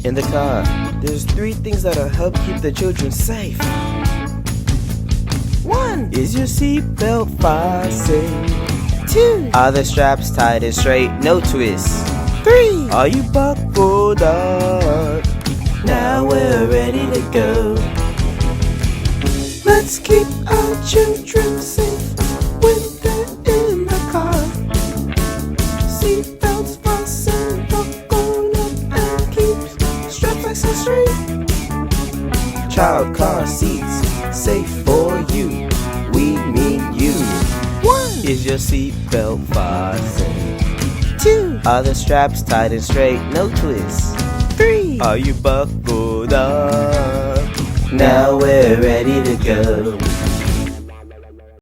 In the car, there's 3 things that'll help keep the children safe. 1. Is your seatbelt fastened? 2. Are the straps tied and straight, no twists? 3. Are you buckled up? Now we're ready to go. Let's keep our children safe when they're in the car. Seatbelts fastened, buckled up, and keep straps nice and straight. Child car seats, safe for you. We mean you. 1. Is your seatbelt fastened? 2. Are the straps tied and straight, no twists? 3. Are you buckled up? Now we're ready to go.